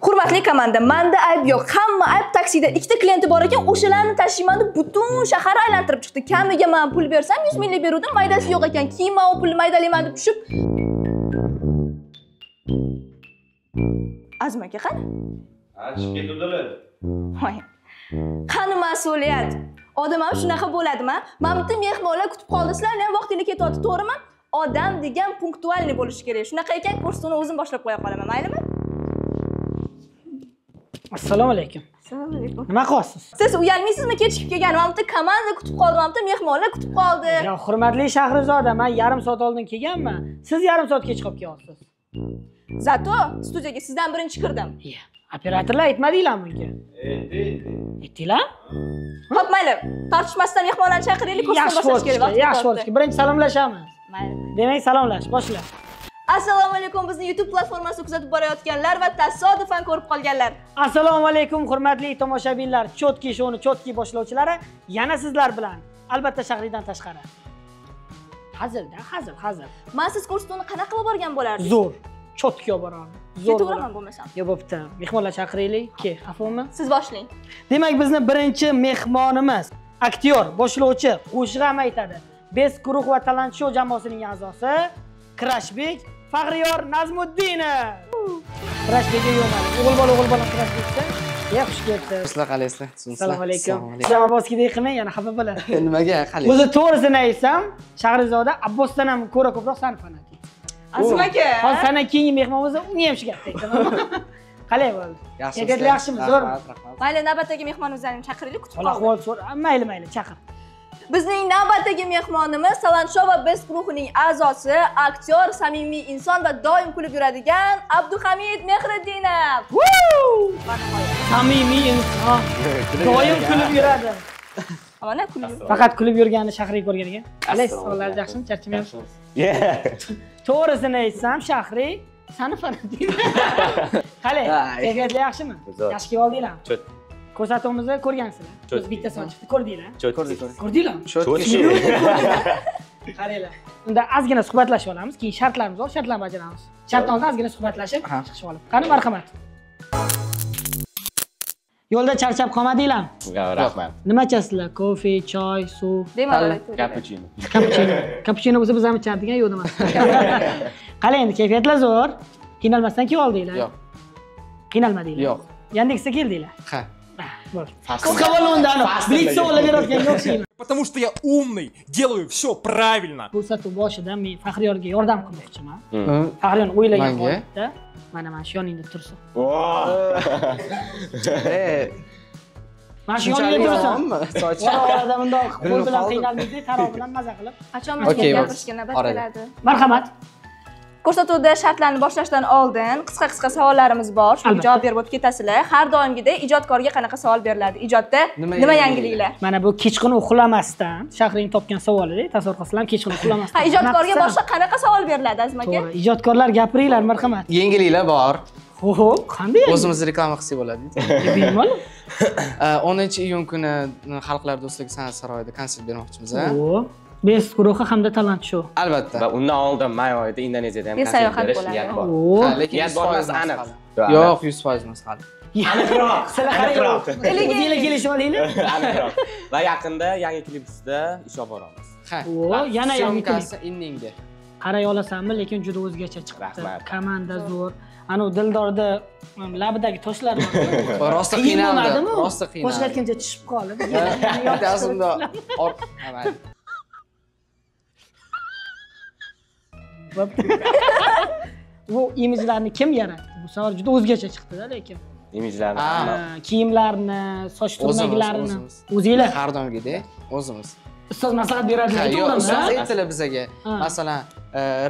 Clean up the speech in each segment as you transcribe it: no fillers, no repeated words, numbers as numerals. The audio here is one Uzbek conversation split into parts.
Hurmatli komanda, menda ayb yo'q. Hamma ayb taksida. Ikkita klienti bor ekan, o'shalarni tashiyman deb butun shahar aylantirib chiqdi. Kamiga men pul bersam 100 minglik beruvdim, maydasi yo'q ekan. Keyin men u pulni maydalayman deb tushib. Azim aka qani? Chiqib ketuvdilar. Voy. Qani mas'uliyat? Odam ham shunaqa bo'ladimi? Mana bitta mehmonlar kutib qoldi. Sizlarni ham vaqtingiz ketyapti, to'g'rimi? Odam degan punktualniy bo'lishi kerak. Shunaqa ekan, kursini o'zim boshlab qo'ya qolaman, maylimi? Assalomu alaykum. Assalomu alaykum. Nima qilyapsiz? Siz uyalmaysizmi kechikib kelgan? Mana bitta komanda kutib qoldi, mana bitta mehmonlar kutib qoldi. Ya hurmatli Shahrizoda, men yarim soat oldin kelganman. Siz yarim soat kech qolib kelyapsiz. Zato studiyaga sizdan birinchi kirdim. Operatorlar aytmadinglarmi bunga? Aytdinglar? Xo'p, mayli. Tortishmasdan mehmonlarni chaqiraylik, kursni boshlash kerak. Yaxshi bo'ldi. Birinchi salomlashamiz. Mayli. Demak, salomlash, boshla. Assalomu alaykum, bizni YouTube platformasida kuzatib borayotganlar va tasodifan ko'rib qolganlar. Assalomu alaykum, hurmatli tomoshabinlar. Chotki shoni, chotki boshlovchilari yana sizlar bilan. Albatta Shahridan tashqari. Hazilda, hazil. Men siz kursni qanaqa qilib borgan bo'lardingiz? Zo'r. Chotki olib boramiz. Zo'r. Ketaveраman bo'lmasam. Yo, bo'pti. Mehmonlar chaqiraylik. Xafami? Siz boshlang. Demak, bizni birinchi mehmonimiz aktyor, boshlovchi, qo'shiq ham aytadi. Best guruh va talant show jamoasining a'zosi Krashbek Faxriyor Nazmuddinov. Krashbekga yo'madi. O'g'il bola Krashbekda. Xush kelibsiz. Sizlar qalaysizlar? Assalomu alaykum. Siz Abbosgidek qilmang, yana xafa bo'ladi. Nimaga qalay? O'zi to'g'risini aytsam, Shahrizoda Abbosdan ham ko'ra ko'proq sani fanatik. Azim aka. Hozir sandan keyingi mehmonimiz unga ham shu gapni aytaman. Qalay bo'ldi? Kayfiyatlar yaxshimi? Zo'rmi? Mayli, navbatdagi mehmonimizni chaqiraylik, kutib qoldik. Ahvol so'ra. Mayli, chaqir. Bizning navbatdagi mehmonimiz Talant Show va Best guruhining a'zosi, aktyor, samimiy inson va doim kulib yuradigan Abduhamid Mehriddinov. Samimiy inson. Doim kulib yuradi. Mana kulib. Faqat kulib yurganini Shahriy ko'rgan ekan. Qalay, sog'lari yaxshimi? Charchamayapsiz? To'g'risini aytsam, Shahriy sani fanatik. Qalay, kayfiyatlar yaxshimi? Yaxshi kelib oldinglarmi? Ko'rsatuvimizni ko'rgansizlar. Biz bitta son chiqdi, ko'rdinglar? Ko'rdinglarmi? Qaranglar. Unda ozgina suhbatlashib olamiz, keyin shartlarimiz bor, shartlarni bajaramiz. Shartlarni ozgina suhbatlashib, chiqib olib. Qani, marhamat. Yo'lda charchab qolmadinglarmi? Rahmat. Nima ichasizlar? Kofe, choy, suv? Bemalol. Cappuccino. Cappuccino bo'lsa biz ham ichardik-a, yo'q demas. Qalay endi, kayfiyatlar zo'r. Qiynalmasdan kelib oldinglar? Yo'q. Qiynalmadinglar? Yo'q. Yandeksga keldinglar? Ha. Bo'ldi. Qisqa bo'lgandan, blitz savollar berayotganga o'xshayman. Потому что я умный, делаю все правильно. Ko'rsatuv boshida men Faxriyorga yordam qilmoqchiman. Faxriyor o'ylagan holatda mana shu yoningda tursin. Mana shu yoningda tursin. Orada bundoq qo'l bilan qiynalmaydi, taroq bilan maza qilib. Qachon bizga gapirishga navbat keladi? Marhamat. Ko'rsatuvda shartlarni boshlashdan oldin qisqa savollarimiz bor. Shunga javob berib o'tib ketasizlar. Har doimgidek ijodkorga qanaqa savol beriladi? Ijodda nima yangiliklar? Mana bu kechqurun uxlamasdan Shahrining topgan savoli-da, tasavvur qilsam kechqurun uxlamasdan. Ha, ijodkorga boshqa qanaqa savol beriladi, Azim aka? To'g'ri, ijodkorlar gapiringlar, marhamat. Yangiliklar bor. Xo'p, qanday? O'zimiz reklama qilsak bo'ladi. Bemalol. 10-iyun kuni Xalqlar do'stligi san'at saroyida konsert bermoqchimiz. Best guruhi hamda Talant Show. Albatta. Va undan oldin may oyida Indoneziyada ham sayohat berish bo'ladi. niyat bor. Lekin Niyat bormas aniq. Yo'q, 100% emas hali. Aniqroq. Aniqroq. O'zinglar kelishib olinglar. Aniqroq. Va yaqinda yangi klipimizda ish olib boramiz. Ha. Yana yangi klip. Inningda. Qaray olasanmi, lekin juda o'zgacha chiqdi. Rahmat. Komanda zo'r. Ana Dildorda labidagi toshlar bor. Rosti qiynaldi. Rosti qiynaldi. Qo'shiq aytgancha tushib qoldi. Bittasimda bu imijlarni kim yaratdi? Bu savol juda o'zgacha chiqdi-da, lekin. Imijlarni kiyimlarni, soch turmaklarini o'zinglar har doimgidek o'zimiz. Ustoz maslahat beradilar, Yo'q, to'g'rimi? ustoz aytdilar bizga. Masalan,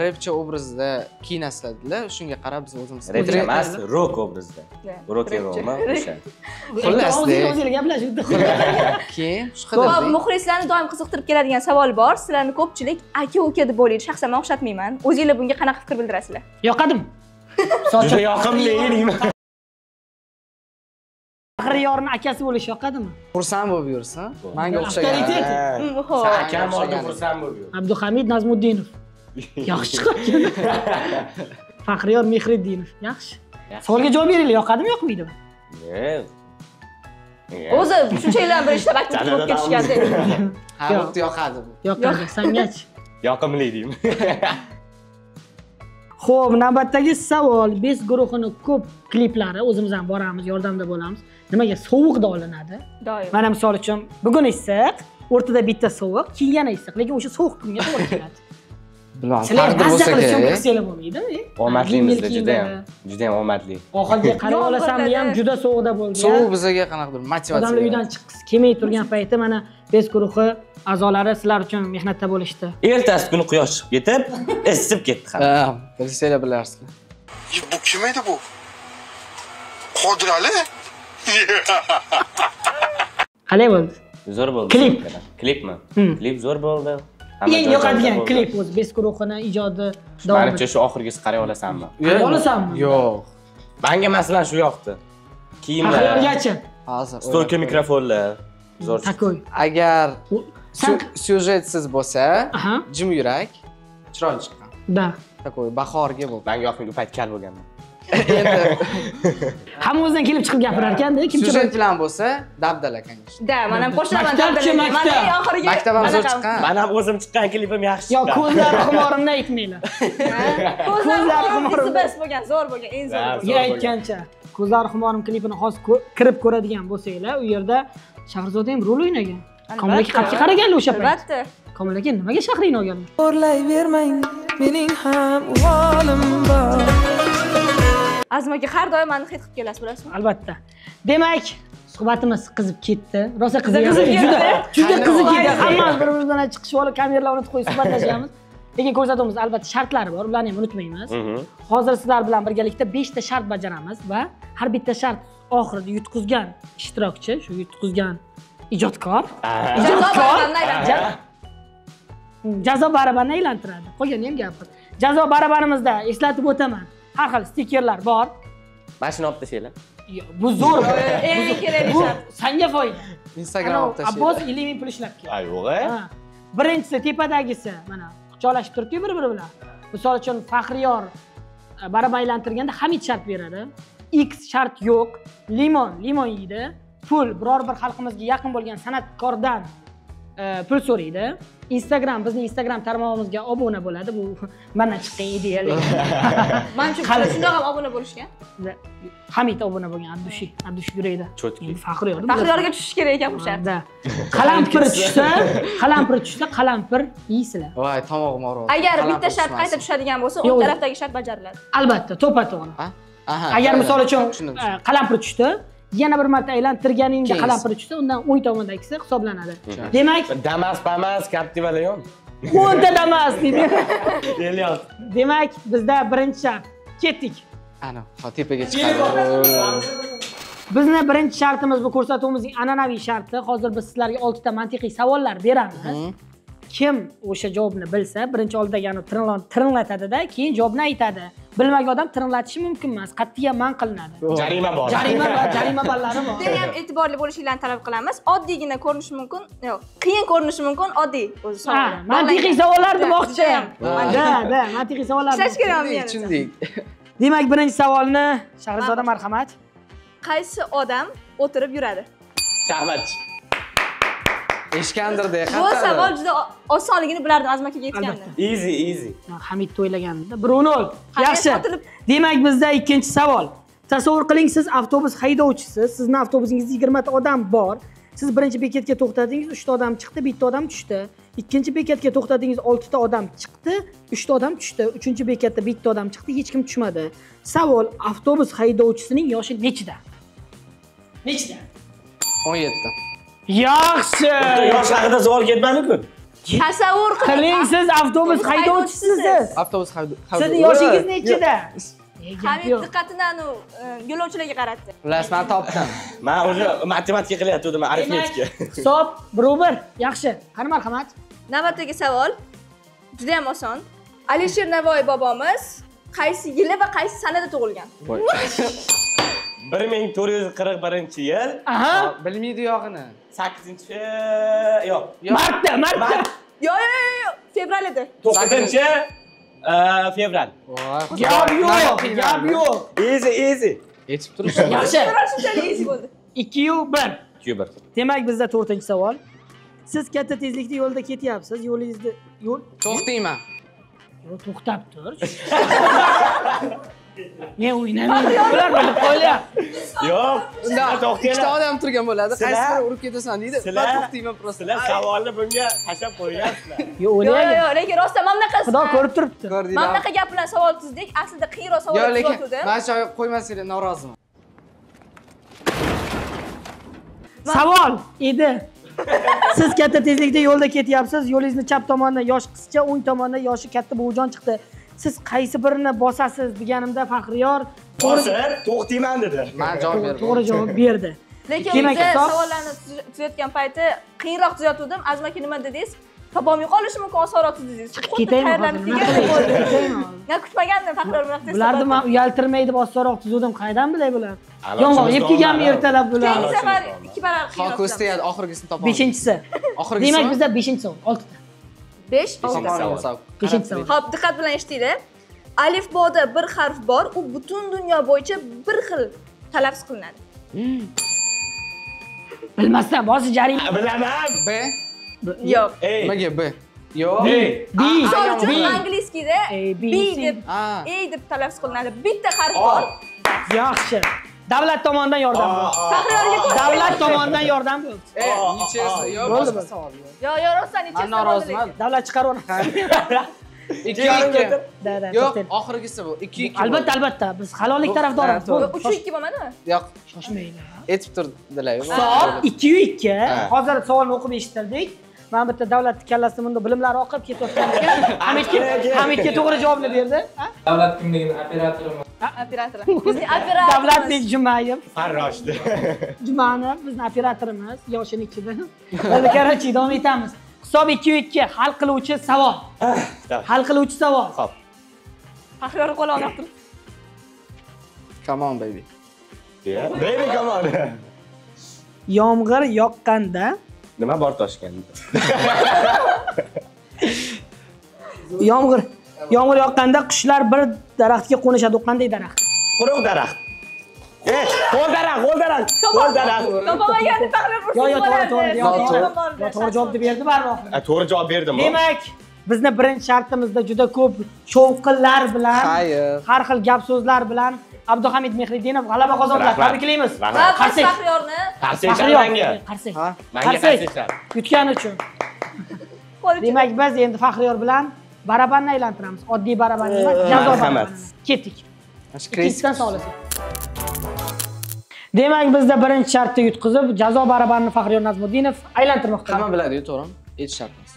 rapchi obrazida kiyinasizlar, shunga qarab biz o'zimiz. Rap emas, rock obrazida. Rock and rollmi o'sha. Xullas, o'zinglar gaplashib keyin Ko'p muxlislarni doim qiziqtirib keladigan savol bor. Sizlarni ko'pchilik aka-uka deb o'ylaydi. Shaxsan men o'xshatmayman. O'zinglar bunga qanaqa fikr bildirasizlar? Yoqadimi? Juda yoqimli deyman. Faxriyorning akasi bo'lish yoqadimi? Xursand bo'lib yursin. Menga o'xshagan. Avtoritet. Akam oldi xursand bo'lib yur. Abduhamid Nazmuddinov. Yaxshi chiqibdi. Faxriyor Mehriddinov. Yaxshi. Savolga javob beraylik, yoqadimi, yoqmaydimi? O'zi shunchalar bir ishlab aktiv bo'lib ketishganda. Ha, vaqt yoqadi bu. Yoqadi, sangachi. Yoqimli deymi? Xo'p, navbatdagi savol, BES guruhining ko'p kliplari o'zimiz ham boramiz, yordamda bo'lamiz. Nimaga sovuqda olinadi? Doim. Mana misol uchun, bugun issiq, o'rtada bitta sovuq, keyin yana issiq, lekin o'sha sovuq kunga to'g'ri keladi. Bilmadim, Sizlar farqi mazza bo'lsa qilish uchun kerak. qilsanglar bo'lmaydimi? Omadlimizda juda ham omadli. Oxirgi qarab olasamni ham juda sovuqda bo'lgan. Sovuq bizga qanaqa bir motivatsiya. Odamlar uydan chiqqisi kelmay turgan payti mana BES guruhi a'zolari sizlar uchun mehnatda bo'lishdi. Ertasi kuni quyosh chiqib ketib, isib ketdi ham. Ha, bilsanglar bilarsizlar. Bu kim edi bu? Qodir Ali? Qalay bo'ldi? Zo'r bo'ldi. Klip. Klipmi? Klip zo'r bo'ldi. Eng yoqadigan klip o'zi BES guruhining ijodi davom Menimcha shu oxirgisi qaray olasanmi? olasanmi? Yo'q. Menga masalan shu yoqdi. Kiyimlar, Faxriyorgachi? Hozir. stolka mikrofonlar zo'r. Takoy. Agar Sen syujetsiz bo'lsa, aha, jim yurak, chiroyli chiqqan. da. Takoy bahorga bo'ldi. Menga yoqmaydi, u payt kal bo'lganman. Hamma o'zidan kelib chiqib gapirar ekanda, kim Syujet bilan bo'lsa, dabdala, конечно. Da, men ham qo'shilaman. Maktabchi, maktab. Mana oxirgi Maktab ham zo'r chiqqan. Men ham o'zim chiqqan klipim yaxshi Yo, chiqqan. ko'zlari xumorimni aytmanglar. Ko'zlari xumorim. bes bo'lgan, zo'r bo'lgan, eng zo'r bo'lgan. Ya aytgancha, ko'zlari xumorim klipini hozir kirib ko'radigan bo'lsanglar, u yerda Shahrizoda ham rol o'ynagan. Komil aka qat'iy qaraganlar o'sha payt. Albatta. Komil aka nimaga Shahrini olganlar? O'rlayvermang, mening ham uvolim bor. Azim aka har doim meni hid qilib kelasiz, bilasizmi? Albatta. Demak, suhbatimiz qizib ketdi. Rosa qizib Qizib ketdi. ketdi. Juda qizib ketdi. Qanday Hammamiz bir-birimiz bilan chiqishib olib kameralar o'rnatib qo'yib suhbatlashamiz. Lekin ko'rsatuvimiz albatta shartlari bor, ularni ham unutmaymiz. Hozir sizlar bilan birgalikda 5 ta shart bajaramiz va har bitta shart oxirida yutqizgan ishtirokchi, shu yutqizgan ijodkor, jazo barabarni aylantiradi. Qolgani ham gap. Jazo barabarimizda eslatib o'taman. Har xil stikerlar bor. Mashina olib tashlaylar. Bu zo'r. Eng kerakli Bu shart. senga foyda. Instagram olib Abbos tashlaydi. 50 ming pul ishlab keldi. Ay yo'q-a. Ha. Birinchisi tepadagisi mana quchoqlashib turibdi bir-biri bilan. Misol uchun Faxriyor barabar aylantirganda Hamid shart beradi. X shart yo'q. Limon yeydi. Pul biror bir xalqimizga yaqin bo'lgan san'atkordan pul so'raydi. Instagram bizning Instagram tarmog'imizga obuna bo'ladi. Bu mana chiqqan idealik. Menimcha shundoq ham obuna bo'lishgan. Hamid obuna bo'lgan Abdushi yurakda. Chotki. Faxriyor. Faxriyorga tushish kerak ekan bu shart. Da. Qalampir tushsa, qalampir yeysizlar. Voy, tomog'im og'riyapti. Agar bitta shart qayta tushadigan bo'lsa, o'ng tarafdagi shart bajariladi. Albatta, to'pa-to'g'ri. Aha. Agar misol uchun tushundim. qalampir tushdi, yana bir marta aylantirganingda Keyin. qalampir tushsa, undan o'ng tomondagisi hisoblanadi. Demak, Damas, pamas, Captiva'lar 10 ta damas deydi. Elyot. Demak, bizda birinchi shart. Ketdik. Ana, tepaga chiqadi. Bizni birinchi shartimiz bu ko'rsatuvimizning an'anaviy sharti. Hozir biz sizlarga 6 ta mantiqiy savollar beramiz. Kim o'sha javobni bilsa, birinchi oldidagi tirinlatadi-da, keyin javobni aytadi. Bilmagan odam tirinlatishi mumkin emas, qat'iyan man qilinadi. Jarima bor. Jarima ballari bor. Buni ham e'tiborli bo'lishinglarni talab qilamiz. Oddiygina ko'rinishi mumkin, yo'q, qiyin ko'rinishi mumkin, oddiy o'zi savol. Mantiqiy savollar demoqchi. Judayam. Da, mantiqiy savollar. Ishlash kerak men. Tushundik. Demak, birinchi savolni Shahrizoda marhamat. Qaysi odam o'tirib yuradi? Shaxmatchi. Eshkandirda, Bu savol juda osonligini bilardim Azim akaga aytganda. Easy. Hamid to'ylaganida 1-0. Yaxshi. sotilib- Demak, bizda ikkinchi savol. Tasavvur qiling, siz avtobus haydovchisiz, sizning avtobusingizda 20 ta odam bor. Siz birinchi bekatga to'xtadingiz, 3 ta odam chiqdi, bitta odam tushdi. Ikkinchi bekatga to'xtadingiz, 6 ta odam chiqdi, 3 ta odam tushdi. Uchinchi bekatda bitta odam chiqdi, hech kim tushmadi. Savol, avtobus haydovchisining yoshi nechida? Nechida? 17. Yaxshi. Yosh haqida savol ketmadi-ku. Tasavvur Qiling, siz avtobus haydovchisiz. Avtobus Sizning yoshingiz nechida? Hamid diqqatini yo'lovchilarga qaratdi. Xullas, men topdim. Men o'zi matematika qilyaptim, arifmetika. Hisob 1-1. Yaxshi. Qani marhamat. Navbatdagi savol juda ham oson. Alisher Navoiy bobomiz qaysi yili va qaysi sanada tug'ilgan? 1441-yil. Aha. Bilmaydi yog'ini. 8-yo'q. Martda. Yo'q. Fevral edi. 9-chi Fevral. Gap yo'q, gap yo'q. Easy. Yetib turish. Yaxshi. Shunchalik easy bo'ldi. 2-1. 2-1. Demak, bizda 4-savol. Siz katta tezlikda yo'lda ketyapsiz. Yo'lingizni To'xtayman. to'xtab tur. Men o'ynamayman. Ular bilib qo'ylyapti. Yo'q. Ikkita odam turgan bo'ladi. Qaysi biri urib ketasan deydi. Man to'xtayman prosta. Sizlar savolni bunga tashlab qo'ygansizlar. Yo'q, Yo'q, lekin rostdan mana bunaqasi. Xudo ko'rib turibdi. Mana bunaqa gap bilan savol tuzdik. Aslida qiyinroq savol Yo'q, lekin tuzatuvdim. men shu qo'ymasanglar noroziman. Savol edi. Siz katta tezlikda yo'lda ketyapsiz. Yo'lingizni chap tomonidan yoshi qizcha, o'ng tomondan yoshi katta buvijon chiqdi. Siz qaysi birini bosasiz deganimda Faxriyor to'xtayman dedi. Men javob berdim. to'g'ri javob berdi. Lekin Demak, o'zi hisob- savollarni tuzatgan payti qiyinroq tuzatuvdim. Azim aka nima dedingiz? Topolmay qolishi mumkin, osonroq tuzdingiz. Xuddi Ketaymi? tayyorlanib kelgan bo'ldi. Men kutmagandim Faxriyor bunaqa tez. Bularni men uyaltirmaydi, osonroq tuzuvdim. Qaydan bilay bular? Yong'oq yeb kelganmi ertalab bular? Keyingi safar 2 barobar Ha, qiyinroq. ko'z tegadi, oxirgisini topaman. 5-si. Oxirgisi. Demak, bizda 5-savol, 6ta. 5. 5-savol. 5-savol. Xo'p, diqqat bilan eshitinglar. Alifboda bir harf bor, u butun dunyo bo'yicha bir xil talaffuz qilinadi. Bilmasdan bosi jarima. Bilaman. B. Yo'q. Nimaga B? Yo'q. B. Misol uchun B. angliskida A, B, B C. deb A. deb talaffuz qilinadi. Bitta harf bor. Yaxshi. Davlat tomonidan yordam bo'ldi. Faxriyorga ko'ra. Davlat tomonidan yordam bo'ldi. Nechasi? Yo'q, Bo'ldi, boshqa bo'ldi. savol yo'q. Yo'q, rostdan Men nechasi noroziman. Davlat chiqaryapti. 2-2. Da, Yo'q, to'xtang. oxirgisi bu. 2-2. Albatta, biz halollik tarafdorimiz. Bo'ldi. 3-2 bo'lmadimi? Yo'q, Shoshmanglar. etib turdilar. Hisob 2-2. Hozir savolni o'qib eshittirdik. Men bitta davlatning kallasida bunda bilimlari oqib ketayotgan ekan. Hamidga to'g'ri javobni berdi. Davlat kimligini operatorimiz. Operator. Bizning operator. Davlatbek Jumayev. Farroshdi. Jumani bizning operatorimiz yoshinikida. Endi qarachi davom etamiz. Hisob 2-2. Hal qiluvchi savol. Hal qiluvchi savol. Xo'p. Faxriyor qo'l olib turib. Come on baby. Baby come on. Yomg'ir yoqqanda Nima bor Toshkentda? Yomg'ir yoqqanda qushlar bir daraxtga qo'nishadi. U qanday daraxt? Quruq daraxt. Qo'l daraxt. Topolmaganda Faxriyor To'g'ri javob berdi baribir. To'g'ri javob berdim. Demak, bizni birinchi shartimizda juda ko'p shovqinlar bilan, Xayr. har xil gap so'zlar bilan Abduhamid Mehriddinov g'alaba qozondilar. Tabriklaymiz. Qarshi Faxriyorni Qarshi menga. Qarshi. Menga qarshi ishlar. Yutgani uchun. Demak, biz endi Faxriyor bilan barabanni aylantiramiz. Oddiy baraban emas, jazo baraban. Ketdik. Ikkinchidan savol. Demak, bizda birinchi shartni yutqizib, jazo barabanni Faxriyor Nazmuddinov aylantirmoqda. Hamma biladi-yu, to'g'rimi? Etish shart emas.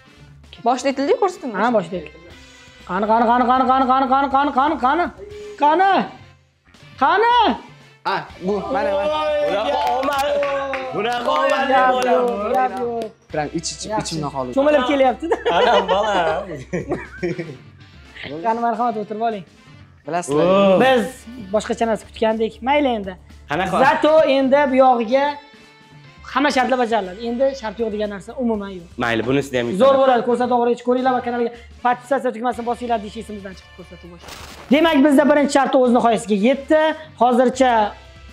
boshida aytildi-ku, ko'rsating. Ha, boshida. Qani. Ha, bu mana. Bunaqa omad bo'ladi. Biram ichimdan qoldi. Cho'milib kelyapti-da. Anam bola. Qani marhamat o'tirib oling. Bilasizlar. Biz boshqacha narsa kutgandik. Mayli endi. Qanaqa? Zato endi bu yog'iga hamma shartlar bajariladi. Endi shart yo'q degan narsa umuman yo'q. Mayli, bunisi ham Zo'r bo'ladi. Ko'rsatuv ko'ringlar va kanalga podpisatsiya tugmasini bosinglar deyish esimizdan chiqib ko'rsatuv boshqa. Demak, bizda birinchi shart o'z nihoyasiga yetdi. Hozircha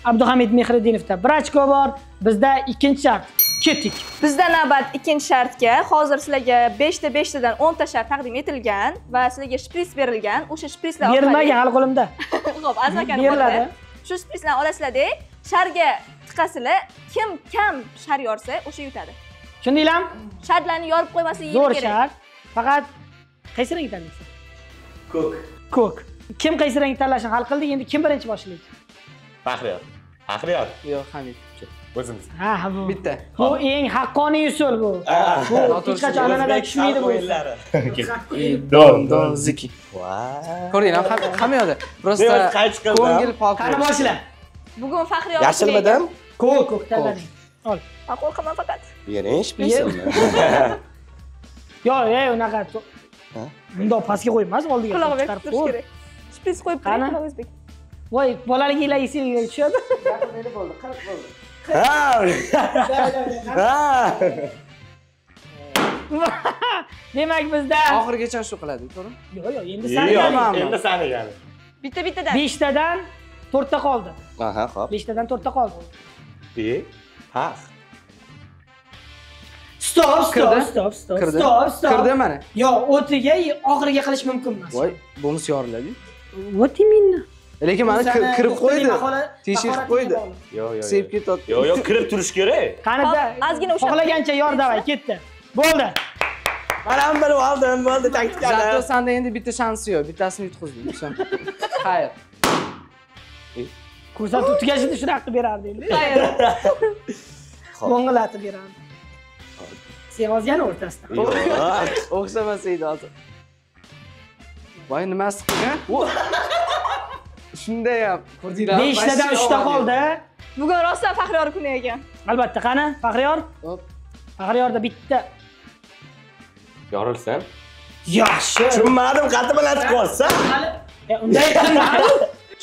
Abduhamid Mehriddinovda 1 ochko bor. Bizda ikkinchi shart. Ketdik. Bizda navbat ikkinchi shartga. Hozir sizlarga 5 ta 5 tadan 10 ta shart taqdim etilgan va sizlarga shpris berilgan. O'sha shprislar Bermagan hali qo'limda. Xo'p, azmakani beriladi. Shu shprislarni olasizlar-da, sharga tiqasizlar. Kim kam shar yorsa, o'sha yutadi. Tushundinglarmi? Shartlarni yorib qo'ymaslik Zo'r kerak. shart. Faqat qaysi rang tanlaysiz? Ko'k. Kim qaysi rang tanlashini hal qildik. Endi kim birinchi boshlaydi? Faxriyor. Yo'q, Hamid. O'zimiz. Ha, bu. Bitta. Bu eng haqqoniy usul bu. Bu hech qachon an'anadan tushmaydi bu. Don ziki. Ko'ringlar, hamma yoqda. Prosta ko'ngil pok. Qani boshla. Bugun Faxriyor Yashilmidim? Ko'k tanlading. Ol. Men qo'rqaman faqat. Bering, shpisimni. Yo'q, unaqa. Bundoq pastga qo'ymas, oldiga Qulog'iga chiqarib turish qo'y. kerak. Shpris qo'yib Qani? turing, O'zbek. Voy, bolaliginglar esingga tushadi. bo'ldi, 40 bo'ldi. Ha. Demak bizda Oxirigacha shu qiladi, to'g'rimi? yo'q, endi sanagani. Endi sanagani. Bitta-bittadan. 5 tadan 4 ta qoldi. Aha, xo'p. 5 tadan 4 ta qoldi. Paq. Stop. Kirdi. Kirdi mana. Yo'q, o'tiga oxiriga qilish mumkin emas. Voy, bonus yoriladi. Вот именно. Lekin mani kirib qo'ydi. Tekshirib qo'ydi. Yo'q, Sevib ketadi. Yo'q, kirib turish kerak. Qanida? Ozgina o'sha. Xohlagancha yor davay, ketdi. Bo'ldi. Mana ham bilib oldim, bo'ldi taktikani. Zato senda endi bitta shansi yo'q, bittasini yutqizdim. Xayr. Ko'rsatib tugashida shunaqa qilib berardi endi. Xayr. Qo'ng'ilatib berardi. Sen ozgina o'rtasida. O'xshamasa edi hozir. Voy, nimasi qilgan? Shunday ham. Ko'rdinglarmi? 5 tadan 3 ta qoldi. Bugun rostdan Faxriyor kuni ekan. Albatta, qani? Faxriyor? Hop. Faxriyorda bitta. Yorilsam. Yaxshi. Tushunmadim, qati bilan chiqolsa. Unday qilmadi.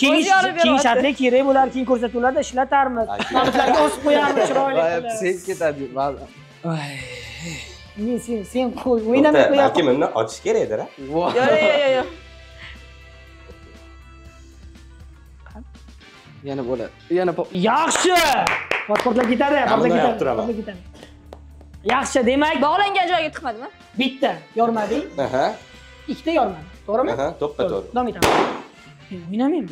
Keyin shartli kerak bo'lar, keyin ko'rsatuvlarda ishlatarmiz. Mabitlarga osib qo'yamiz chiroyli qilib. Sevib ketadi. Sen qo'y, o'ynamay qo'yapsan. Balki bundan ochish kerakdir, a? Yo'q. Yana bo'ladi. Yana Yaxshi. Portlab ketadi, portlab Hamma ketadi. Yaxshi, demak, Bog'langan joyiga tiqmadimi? bitta yormading, Aha. ikkita yormadi. To'g'rimi? Aha, to'ppa-to'g'ri. Davom etamiz. O'ynamayman.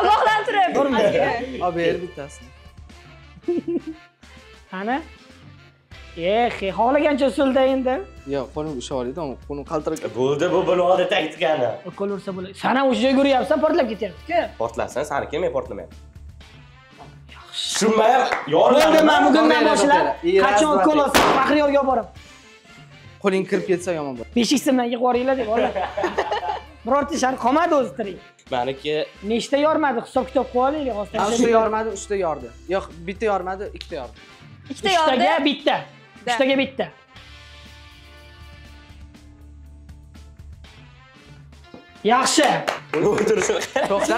Ogohlantirib. Olib ber bittasini. Qani? Xohlagancha usulda endi. Yo'q, qo'lim ushlab oladi, qo'lim qaltirab. Bo'ldi, bu bo'ladi taktikani. Qo'l ursa bo'ladi. Sana o'sha joyga uryapsan, portlab ketyapti-ku. Portlasan, saniki men portlamayman. Tushunmayam, Bo'ldi, yorma. men bugundan boshlab qachon qo'l olsam Faxriyorga olib boraman. Qo'ling kirib ketsa yomon bo'ladi. Beshik bilan yig'ib yuboringlar deb ola. Birorta shart qolmadi o'zi tirik. Meniki Nechta yormadi, hisob-kitob qilib olaylik hozir. 3ta yormadi, 3ta yordi. Yo'q, bitta yormadi, 2ta yordi. Ikkita yordi. 3taga bitta. 3taga bitta. Yaxshi. uni o'tirishim kerak. To'xta.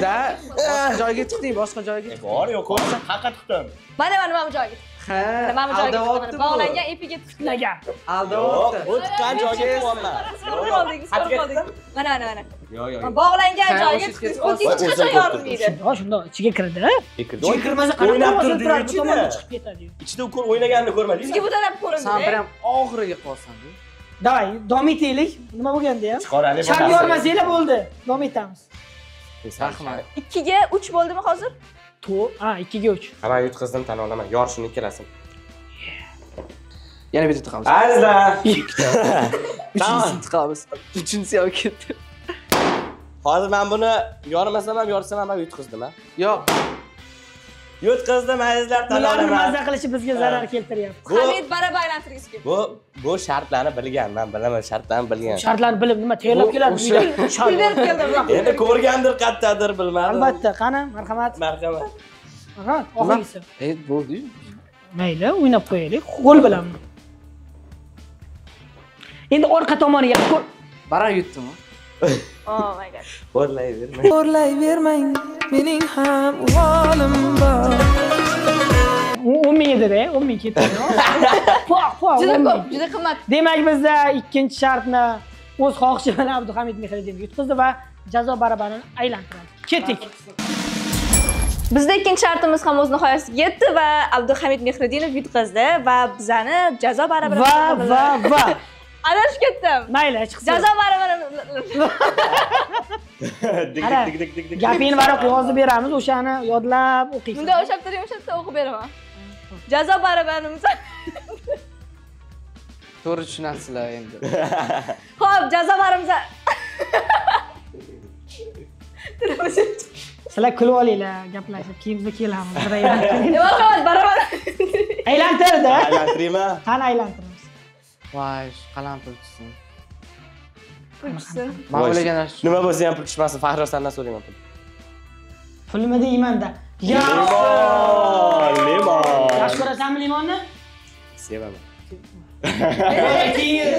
Da, boshqa joyga chiqding, boshqa joyga. Bor yo'q, ko'rsa haqa tutdim. Mana bu joyga. Ha, Mana bu joyga. aldavotdi bu. Bog'langan ipiga Tunagan. Aldavotdi. Bu tutgan joyga tutyapman. Ko'rib oldik. Mana. Yo'q. Bog'langan Ha, joyga o'sha ketib o'zi hech qachon yormaydi. Shunda ichiga kirdi. Ichiga kirmasa O'ynab qanaqa turdi, turadi, ichida. tomonga chiqib ketadi. Ichida u o'ynaganini ko'rmadingizmi? Bizga bu taraf ko'rindi. Sen ham oxiriga qolsan-ku. Davay, davom etaylik. Nima bo'lganda ham? Chiqorali Shart yormasanglar bo'ldi. Davom etamiz. Rahmat. 2 ga 3 bo'ldimi hozir? 2 ga 3. Ha, men yutqizdim, tan olaman. Yor shuni ikkalasini. Yana bitta tiqamiz. Azizlar. Uchinchisini tiqamiz. Uchinchisi ham ketdi. Hozir men buni yormasam ham, yorsam ham yutqizdim, ha. Yo'q. Yutqizdim, azizlar, tan Ularni olaman. mazza qilishi bizga zarar keltiryapti. Hamid barabay aylantirgisi keldi. Bu shartlarni bilgan, men bilaman, shartlarni bilgan. Shartlarni bilib nima tayyorlab keladi uyda. Pul berib keldim. Endi ko'rgandir, qattadir, bilmadim. Albatta, qani, marhamat. Marhamat. Marhamat, oxirgisi. Bo'ldi-yu. Mayli, o'ynab qo'yaylik. Qo'l bilan. Endi orqa tomoniga qo'l. Baran yutdimi? Oh my god. O'rlayvermang. O'rlayvermang, mening ham uvolim bor. 10 ming edi-da, 10 ming ketdi. Juda ko'p, juda qimmat. Demak, bizda ikkinchi shartni o'z xohishi bilan Abduhamid Mehriddinov yutqizdi va jazo barabarini aylantiradi. Ketdik. Bizda ikkinchi shartimiz ham o'z nihoyasiga yetdi va Abduhamid Mehriddinov yutqizdi va bizani jazo barabari Va. adashib ketdim. Mayli, chiqsin. Jazo barabari. Dik. Gapingni varaqqa yozib beramiz, o'shani yodlab o'qiysiz. Bunda o'sha yerda o'qib beraman. Jazo barabarimiz. To'g'ri tushunasizlar endi. Xo'p, jazo barimiz. Sizlar kulib olinglar, gaplashib, keyin biz kelamiz. Nima qilamiz barabar? Aylantirdi. Aylantiraymi? Qani aylantiramiz. Voy, qalam pul tushsin. Pulchsin. Men o'ylagan Nima bo'lsa ham pul tushmasin, Faxriyor sendan so'rayman pul. Pulmi deyman-da. Limon. Yaxshi ko'rasanmi limonni? Sevaman.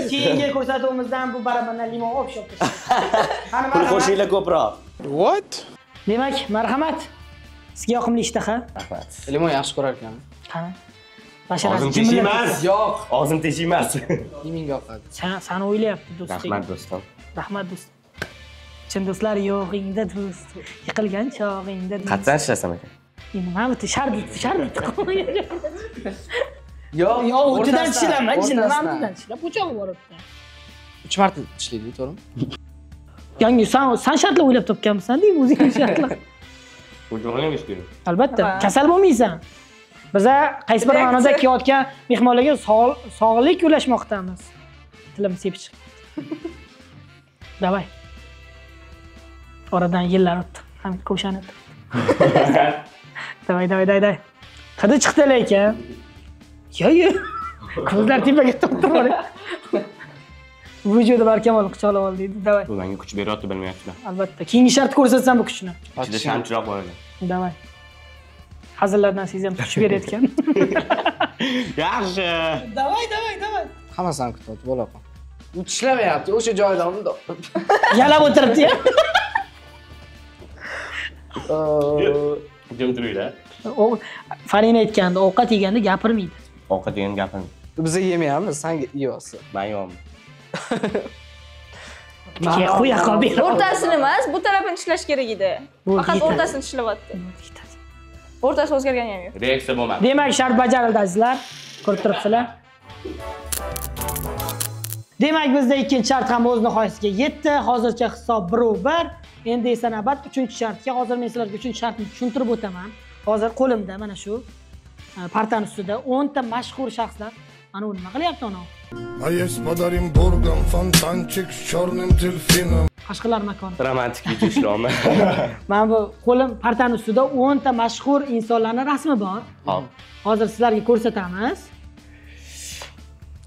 Keyingi ko'rsatuvimizdan bu barabardan limon olib shopdi. Qani Pul qo'shinglar ko'proq. What? Demak, marhamat. Sizga yoqimli ishtaha. Rahmat. limon yaxshi ko'rar ekan. Qani. basharasi Og'zim jimlik. teshiymas. Yo'q. Og'zim teshiymas. Yemingga yoqadi. Sani o'ylayapti do'sting. Rahmat do'stim. Rahmat do'st. Chin do'stlar yo'g'ingda do'st. Yiqilgan chog'ingda do'st. Qatdan ishlasam ekan. Endi mana bu shardi. Yo'q, Yo'q, o'tidan o'rtasidan, tishlaman, jinni o'rtasidan. mana bundan tishlab o'chog'i boribdi. 3 marta tishlaydi, to'g'rimi? Yangi san shartlar o'ylab topganmisan-da, o'zing shartlar. O'chog'ini ham ish kerak. Albatta, kasal bo'lmaysan. Biza qaysi bir ma'noda kelayotgan mehmonlarga sog'lik ulashmoqdamiz. Tilim sepib chiqdi. Davay. Oradan yillar o'tdi. Ham ko'shanib. Davay. Qidi chiqdi lekin. Yo. Ko'zlar tepaga to'xtab vujudi barkamol quchoqlab oldi deydi. Davay. Bu menga kuch beryapti bilmayapman. Albatta. Keyingi shart ko'rsatsam bu kuchni. Ichida shamchiroq bor edi. Davay. Hazillardan siz ham kuch berayotgan. Yaxshi. Davay. Hammasini kutyapti, bo'laqa. U tishlamayapti, o'sha joyda unda. Yalab o'tiribdi-ya. Jim turinglar. Farina aytganda ovqat yeganda gapirmaydi. Ovqat degan gapim. Biz yemayapmiz, sen yeyapsan. Men yo'qman. Qo'ya qol ber. O'rtasini emas, bu tarafini tishlash kerak edi. Bo'ldi, Faqat yetadi. o'rtasini tishlayapti. O'rtasi o'zgargani ham yo'q. Reaksiya bo'lmadi. Demak, shart bajarildi azizlar. Ko'rib turibsizlar. Demak, bizda ikkinchi shart ham o'z nihoyasiga yetdi. Hozircha hisob 1-1. Endi esa navbat 3-shartga. Hozir men sizlarga 3-shartni tushuntirib o'taman. Hozir qo'limda mana shu partani ustida 10 ta mashhur shaxslar. Ana u nima qilyapti ona? А есть подарим бургам фонтанчик с черным дельфином. Qashqalar makoni. Romantik video ishlomi. Mana bu qo'lim partani ustida 10 ta mashhur insonlarning rasmi bor. Hop. Hozir sizlarga ko'rsatamiz.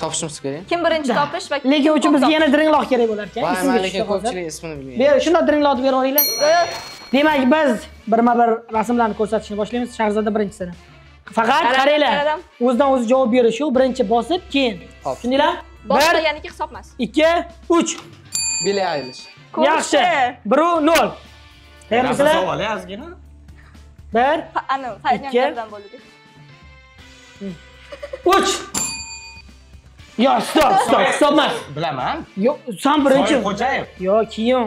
Topishimiz kerak. Kim birinchi topish va Lekin uchun bizga yana diringloq kerak bo'lar ekan. Voy, Esimga men tushdi lekin hozir. ko'pchilik ismini bilmayman. Ber, shunday diringloqni berib olinglar. Yo'q. Demak, biz birma-bir rasmlarni ko'rsatishni boshlaymiz. Shahzoda birinchisini. Faqat qaranglar. O'zidan o'zi javob berish yo'q. Birinchi bosib, keyin. Tushundinglar? 1 Boshlaganiki hisob emas. 2 3. Billie Eilish. Yaxshi. 1-0. Tayyormisizlar? Savol ozgina. 1 Ana, hayyanlardan bo'ldi. 3. Yo, stop emas. Bilaman. Yo'q, sen birinchi. Xo'jayev. Yo, keyin.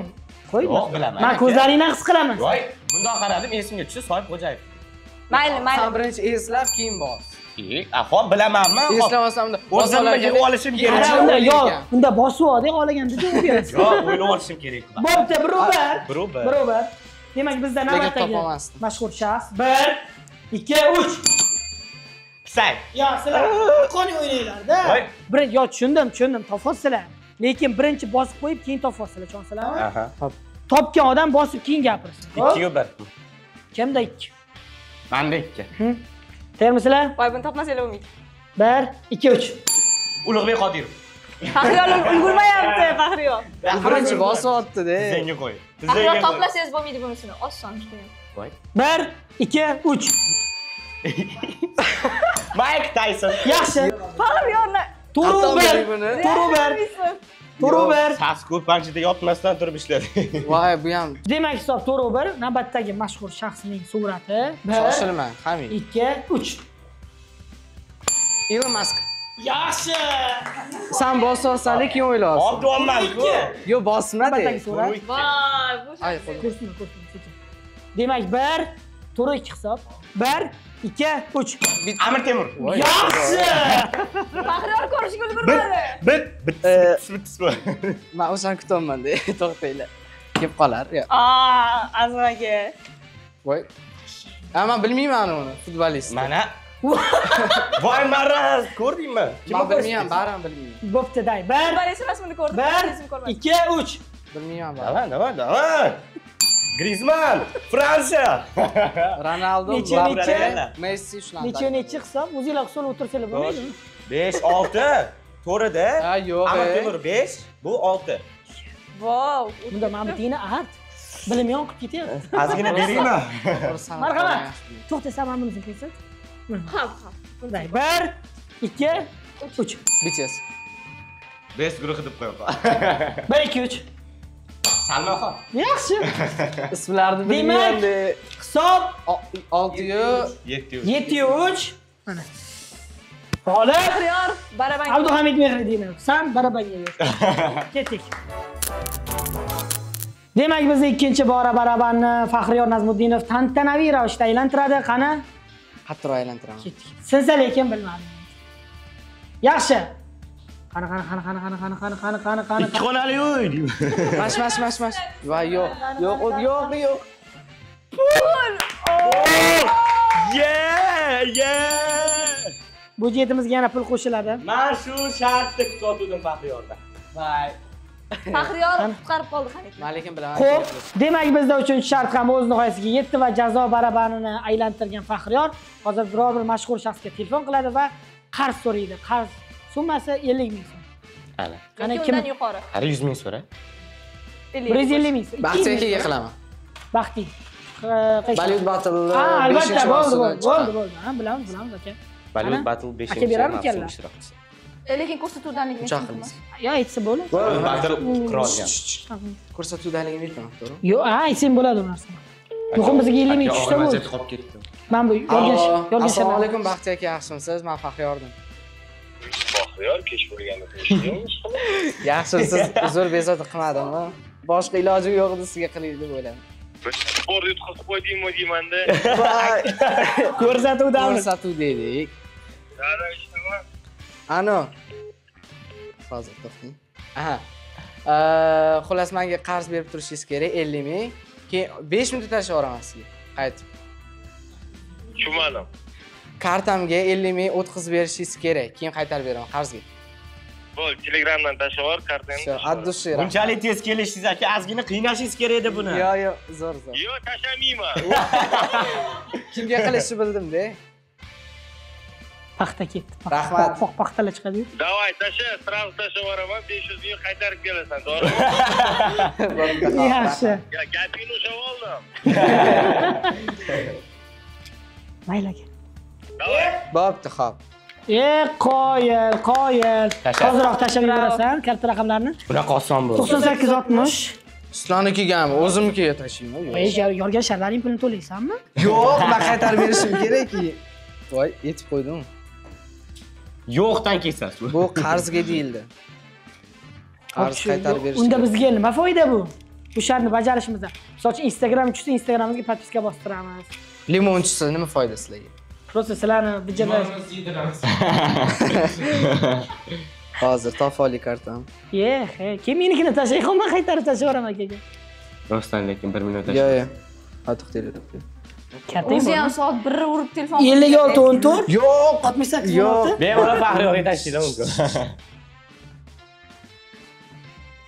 Qo'y. Yo'q, bilaman. Men ko'zlaringni his qilaman. Voy, bundoq qaradim, esimga tushdi, Soyib Xo'jayev. Mayli. Sen birinchi eslab, keyin bos. Hop, bilamanmi? Eslamasam unda O'zimga olishim kerak. Unda yo'q, unda bosib oldik, olganda javob berasiz. Yo'q, o'ylab olishim kerak. Bo'pti, 1-1. Biro'bar. 1-1. Demak, bizda navbatdagi topamasdim. mashhur shaxs 1 2 3. Pisay. Yo, sizlar qoni o'ynanglar-da. Voy. Birinchi yo tushundim, topasizlar. Lekin birinchi bosib qo'yib, keyin topasizlar, tushunasizlarmi? Aha. Topgan odam bosib keyin gapirsin. 2-1. Kimda 2? Menda 2. Tayyormisizlar? Voy, buni topmasanglar bo'lmaydi. 1 2 3. Ulug'bek Qodirov. Faxriyor ulgurmayapti, Faxriyor. Birinchi bosyapti-da. Senga qo'y. Faxriyor toplasangiz bo'lmaydi bunisini. Oson shunday. Voy. 1 2 3. Mike Tyson. Yaxshi. Faxriyorni To'g'ri. Sas ko'p panchida yotmasdan turib ishladi. Voy, bu ham Demak, hisob 1. Navbatdagi mashhur shaxsning surati. 1 shoshilmang, Hamid. 2 3. Elon Musk. Yaxshi. Sen bosyapsan, keyin o'ylayapsan. Olmayman-ku. Yo'q, bosma-da. Navbatdagi surat. Voy, bu Ay, qo'l. Ko'rsin. Demak, 1 to'g'ri 2 hisob. 1 2 3. Amir Temur. Yaxshi. Faxriyor ko'rishga ulgurmadi. Bit. Men o'shani kutyapman-da. To'xtanglar. Kelib qolar. Azmaga. Voy. Men bilmayman uni, futbolist. Mana. Voy, maraz, ko'rdingmi? Men bilmayman, baram bilmayman. Bo'pti, day. 1 Futbolist rasmini ko'rdim, 1 2 3. Bilmayman, baram. Davay. Griezmann, Fransiya. Ronaldo, Necha? Messi shunaqa. Necha hisob? O'zinglar hisob o'tirsanglar bo'lmaydimi? 5-6. To'g'ri-da. Ha, yo'q. Amir Temur 5, bu 6. Wow. Bunda mana bu art. Bilim yo'q ketyapti. Ozgina beraymi? Marhamat. To'xta, sen mana bunisini ko'rsat. Day. 1 2 3. BTS. Best guruhi deb qo'yaman. 1 2 3. Salmonxon. Yaxshi. Ismlarini Demak, bilmayman-da. hisob 6 7. 7 3. Mana. G'olib Faxriyor baraban. Abduhamid Mehriddinov. Sen barabanga yur. Ketdik. Demak, biz ikkinchi bora barabanni Faxriyor Nazmuddinov tantanaviy ravishda aylantiradi. Qani? Qattiq aylantiraman. Ketdik. Sinsa lekin bilmadim. Yaxshi. Qani. Ikki xonali uy deyman. Mash. Va yo'q. Budjetimizga yana pul qo'shiladi. Men shu shartni kutib Faxriyordan. Voy. Faxriyor qutqarib qoldi qani. Men lekin bilaman. Xo'p, demak bizda uchinchi shart ham o'z nihoyasiga yetdi va jazo barabanini aylantirgan Faxriyor hozir biror bir mashhur shaxsga telefon qiladi va qarz so'raydi. Qarz summasi 50 ming so'm. Ana. Qani Yoki kim? undan yuqori. 100 ming so'ra. 150 ming so'm. Baxtiga kelga qilaman. Baxti. Bollywood Battle. Ha, albatta, bo'ldi. Ha, bilamiz aka. Bollywood Battle 5. Aka berarmikanlar? ishtirokchisi. Lekin ko'rsatuvdanligini Uch qilamiz. Yo, aytsa bo'ladi. Battle qirolgan. Ko'rsatuvdanligini aytmayman, to'g'ri? Yo'q, aytsang bo'ladi u narsani. Muhim bizga 50 ming tushsa bo'ldi. qolib ketdi. Men bu yorgan Assalomu alaykum, Baxti aka, yaxshimisiz? Men Faxriyordim. Faxriyor kech bo'lganda qo'yishdingiz. Yaxshimisiz? Uzr bezovta qilmadimmi? Boshqa ilojim yo'q edi, sizga qilaylik deb o'yladim. Sport yutqazib qo'ydingmi deymanda. ko'rsatuvdamiz. Ko'rsatuv dedik. Qara ishtimi? Ano. Hozir to'xting. Aha. Xullas menga qarz berib turishingiz kerak 50 ming. Keyin 5 minutda tashlab yuboraman sizga. Qaytib. Tushunmadim. Kartamga 50 ming o'tkazib berishingiz kerak. Keyin qaytarib beraman qarzga. Bo'l, Telegramdan tashlab yubor kartangni. Addushi. Bunchalik tez kelishingiz aka, ozgina qiynashingiz kerak edi buni. Yo'q, zo'r. Yo'q, tashlamayman. Kimga qilishni bildim-da. Paxta ketdi. Rahmat. Paxtalar chiqadi-yu. Davay, tasha, sразу tashlab yuboraman, 500 ming qaytarib kelasan, to'g'rimi? Yaxshi. Gapingni ushlab oldim. Mayli aka. Davay. Bo'pti, xo'p. Qoyil. Hozirroq tashlab yubораsan karta raqamlarini. Bunaqa oson bo'ldi. 9860. Sizlarnikiga o'zimnikiga tashlayman. Yorgan sharlaring pulini to'laysanmi? Yo'q, men qaytarib berishim kerak-ki. Voy, yetib qo'ydim. Yo'qdan kesasiz. Bu qarzga deyildi. Qarz qaytarib berish. Unda bizga nima foyda bu? Bu shartni bajarishimizda. Masalan, Instagram tushsa, Instagramimizga podpiska bostiramiz. Limonchisi nima foyda sizlarga? Prosta sizlarni bijirlash. Hozir tofoli kartam. Kim menikini tashlay, men qaytarib tashlayoraman akaga. Rostdan lekin 1 minut Yo'q. Ha, to'xtaylik. O'zi ham soat 1 urib telefon. 56 14. Yo'q, 68 Yo'q. Men uni Faxriyorga tashlayman mumkin.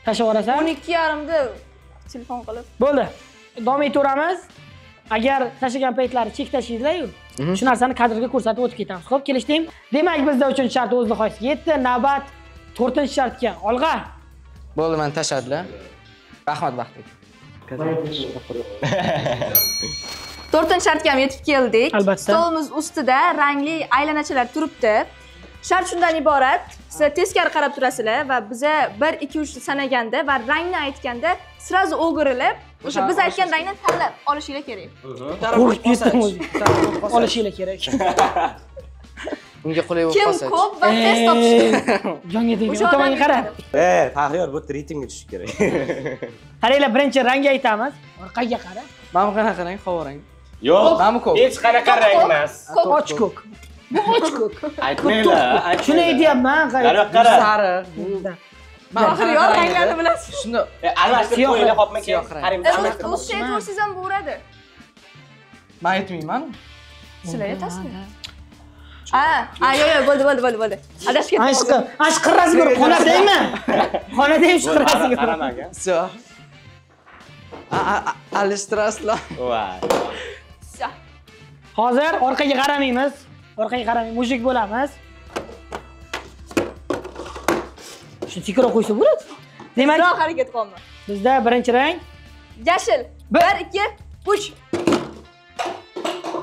Tashlayorasan? 12:30 da telefon qilib. Bo'ldi. Davom etaveramiz. Agar tashlagan paytlari chek tashlaysizlar-yu, shu narsani kadrga ko'rsatib o'tib ketamiz. Xo'p, kelishdingmi? Demak, bizda 3-shart o'z nihoyasiga yetdi. Navbat 4-shartga. Olg'a. Bo'ldi, men tashladilar. Rahmat, Baxti. 4-shartga ham yetib keldik. Albatta. Stolimiz ustida rangli aylanachalar turibdi. Shart shundan iborat. Siz teskari qarab turasizlar va biza 1 2 3 sanaganda va rangni aytganda sразу o'girilib, o'sha biz aytgan rangni tanlab olishinglar kerak. Qo'rqib ketdim o'zi. Olishinglar kerak. Unga qulay bo'lib Kim qolsa. ko'p va tez topishdi. Jonga tegdi. Tomonga qara. Faxriyor bu ritmga tushish kerak. Qaranglar, birinchi rangni aytamiz. Orqaga qara. Mana bu qanaqa rang? Qora rang. Yo'q, Mana ko'k. hech qanaqa rang emas. Och ko'k. Bu och ko'k. Aytmanglar. Shuni aytyapman. Qara. Sariq. Faxriyor ranglarni bilasiz. Shuni Almashtirib qo'yinglar, hopmi siyoh rang. qarang. O'sha aytsangiz ham bo'ladi. Men aytmayman. Sizlar aytasizmi? Yo'q, bo'ldi. Adashib ketdim. Qirrasi ko'rib xonadaymi? Xonadaymi shu qirrasi ko'rib. Qaramaga. So. Alishtirasizlar. Voy. Hozir orqaga qaramaymiz. Orqaga qaramay, mujik bo'lamiz. Shu tikroq qo'ysa bo'ladi. Demak, Tezroq harakat qilma. bizda birinchi rang Yashil. 1 2 3.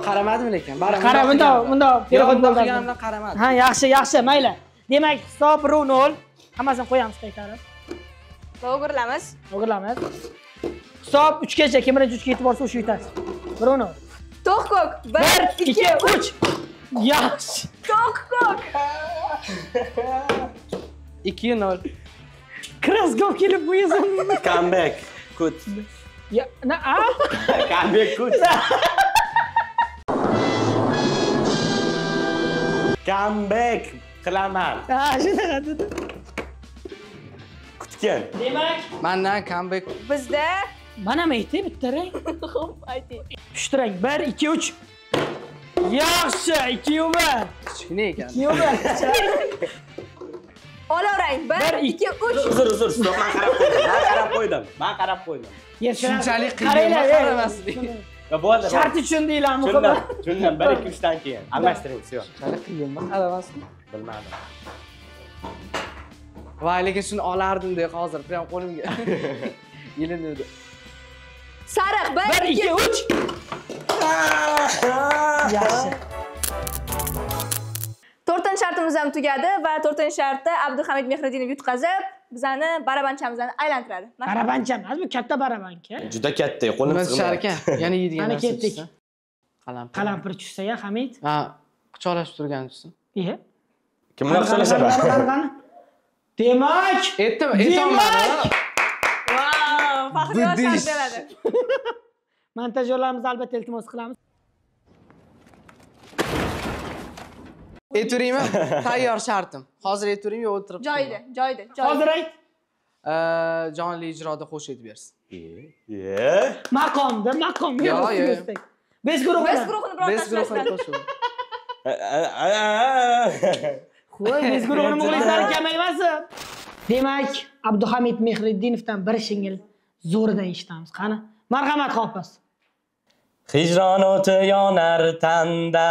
Qaramadim lekin. Qara, bunda perexod bo'ldi. Qilganimdan qaramadim. Ha, yaxshi, mayli. Demak, hisob 0. Hammasini qo'yamiz qaytarib. O'girilamiz. Hisob 3 gacha, kim birinchi 3 ga yetib borsa o'sha yutadi. To'q ko'k. 1 2 3. Yaxshi. To'q ko'k. 2-0. Kraskov kelib bu yozim. Comeback. Kut. Ya, na, a? Comeback kut. Comeback qilaman. Ha, shunaqa dedi. Kutgan. Demak, Mendan comeback. Bizda mana nima aytdi bitta rang? xo'p, ayting. 3 rang. 1, 2, 3. Yaxshi, 2 over. Kichkina ekan. 2 over. Olarang. 1, 2, 3. Uzr, stop. Men qarab qo'ydim. Shunchalik qaranglar, qaramaslik. Bo'ldi. Sharti tushundinglarmi? Tushundim. 1, 2, 3 dan keyin. Almashtiring, всё. Shunchalik qiyinmi? Qaramaslik. Bilmadim. Voy, lekin shuni olardim deb hozir prям qo'limga. Ilinadi. Sariq. 1, 2, 3. Yaxshi. 4-chi shartimiz ham tugadi va 4-chi shartda Abduhamid Mehriddinov yutqazib, bizani barabanchamizni aylantiradi. Barabancha emas, bu katta barabanka. Juda katta, qo'lim Shar ekan. Yana yeydigan Mana narsa ketdik. tushsa. Qalampir. Qalampir tushsa-ya, Hamid. Ha, quchoqlashib turgan tushsa. Iya. Kimlar so'rashadi? Demak, aytolmadim. Vau, faxriy shart beradi. montajyorlarimiz albatta iltimos qilamiz. Ayturaymi? Tayyor shartim. Hozir ayturaymi yo o'tirib? Joyida. Hozir ayt. Jonli ijroda qo'sh aytib bersin. Maqomda. Yo. Biz guruhini qo'shib. Qo'y, biz guruhini muxlislari kamaymasin. Demak, Abduhamid Mehriddinovdan bir shingil zo'ridan eshitamiz. Qani, marhamat Hofiz. Hijron o'ti yonar tanda,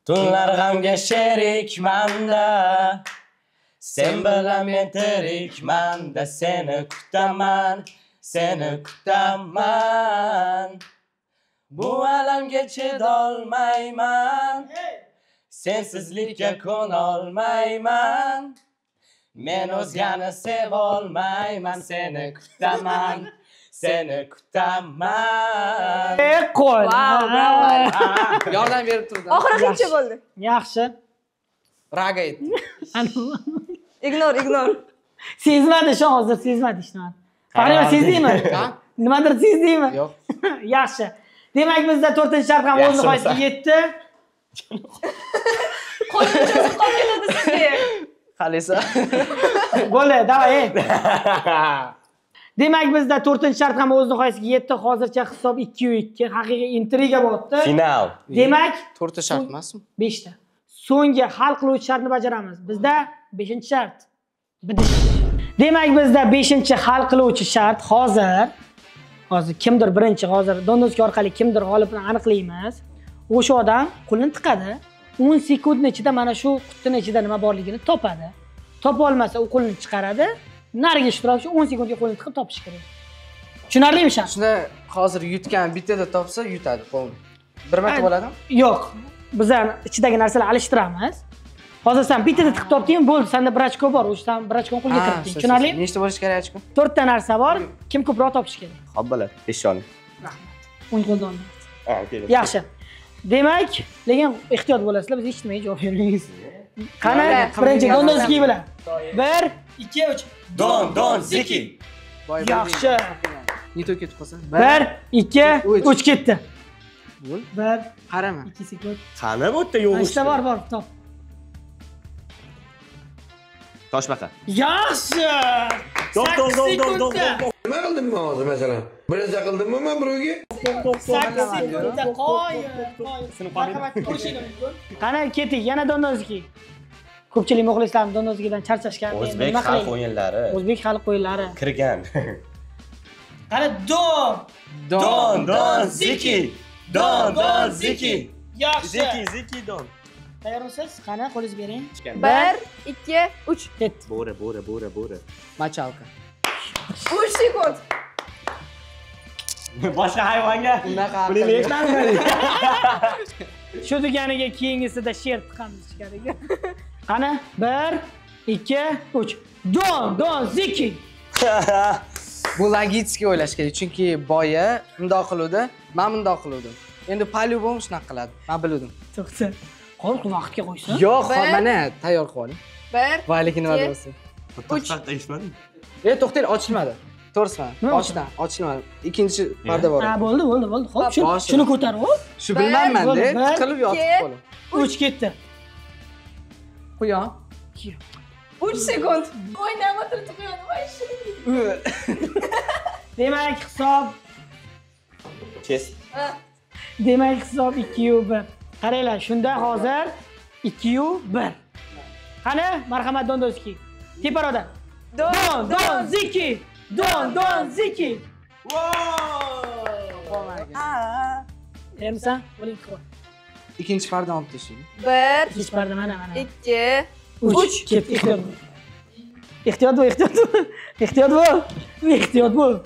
tunlar g'amga sherikmanda. Sen bilan men tirikmanda, seni kutaman. Bu alamga chidolmayman, sensizlikka ko'nolmayman. Men o'zgani sevolmayman, seni kutaman. Qo'y. Yordam berib turdim. Oxirigacha bo'ldi. Yaxshi. Raga aytdi. Ignor. Sezmadi shu hozir, sezmadi shuni. Qarang, sezdingmi? Nimadir sezdingmi? Yo'q. Yaxshi. Demak, bizda 4-shart ham o'z nihoyasiga yetdi. Qo'lini cho'zib qolib ketadi sizga. Qalisa. Bo'ldi, davay. Demak, bizda 4-shart ham o'z nihoyasiga yetdi. Hozircha hisob 2-2. Haqiqiy intriga bo'lyapti. Final. Demak, 4-shart emasmi? 5 ta. So'nggi hal qiluvchi shartni bajaramiz. Bizda 5-shart. Bidish. Demak, bizda 5-hal qiluvchi shart hozir kimdir birinchi hozir dondoska orqali kimdir g'olibni aniqlaymiz. O'sha odam qo'lini tiqadi. 10 sekund ichida mana shu qutining ichida nima borligini topadi. Topa olmasa, u qo'lini chiqaradi. Nariga ishtirokchi 10 sekundga qo'lini tiqib topish kerak. Tushunarlimi shart? Shuni hozir yutgan bittada topsa yutadi qo'lni. Bir marta bo'ladimi? Yo'q. Bizlar ichidagi narsalarni alishtiramiz. Hozir sen bittada tiqib topding, bo'ldi, senda 1 ochko bor, o'shadan 1 ochkoni qo'lga kiritding. Tushunarlimi? Nechta bo'lish kerak ochko? 4 ta narsa bor, kim ko'proq topish kerak. Xo'p, bo'ladi. 5 oling. Rahmat. 10 qo'ldan. keling. Yaxshi. Demak, lekin ehtiyot bo'lasizlar, biz hech nimaga javob bermaymiz. Qani, birinchi Dondoski bilan. 1, 2, 3. Don, Ziki. Yaxshi. Nito ketib qolsa? 1, 2, 3 ketdi. Bo'l. 1, qarama. 2 sekund. Qani bu yerda yo'q. Ishda bor, top. Toshbaqa. Yaxshi. Dom. Nima qildimmi hozir masalan? Birinchi qildimmi men birovga? 8 sekundda qo'y. Marhamat, qo'shing mumkin. Qani, keting, yana Dondoski. Ko'pchilik muxlislar Dondoskidan charchashgan. O'zbek xalq o'yinlari. O'zbek xalq o'yinlari. Kirgan. Qani, Don, Ziki. Don, Ziki. Yaxshi. Ziki, Don. Tayyormisiz? Qani, qo'lingizni bering. 1, 2, 3. Ket. Bo'ri. Machalka. 3 sekund. Boshqa hayvonga Unaqa pulini Shu deganiga keyingisida sher tiqamiz ichkariga. Qani, 1, 2, 3. Don, Ziki. Bu logitskiy o'ylash kerak, chunki boya bundoq qiluvdi, men bundoq qiluvdim. Endi polyubom shunaqa qiladi. Men bildim. To'xta. Xo'p, vaqtga qo'ysa. Yo'q, mana tayyor qilib oling. 1 Vayligi nima bo'lsa. To'xtang, ochilmadi. To'g'risimi? Ochdan, ochilmadi. Ikkinchi parda bor. Ha, bo'ldi. Xo'p, shuni ko'tarib ol. Shu bilmayman-da, tiqilib yotib qoldim. 3 ketdi. Quyon. 3 sekund. O'ynab o'tirib qo'yadi, voy shirin. Demak, hisob. Kes. Demak, hisob 2-1. Qaranglar, shunda hozir 2-1. Qani, marhamat Dondozki. Teparoda. Donziki. Donziki. Erimsan? Bo'ling qo'y. Ikkinchi pardani olib tashlang. 1 Ikkinchi parda mana. 2 3 ketdi. Ehtiyot bo'l.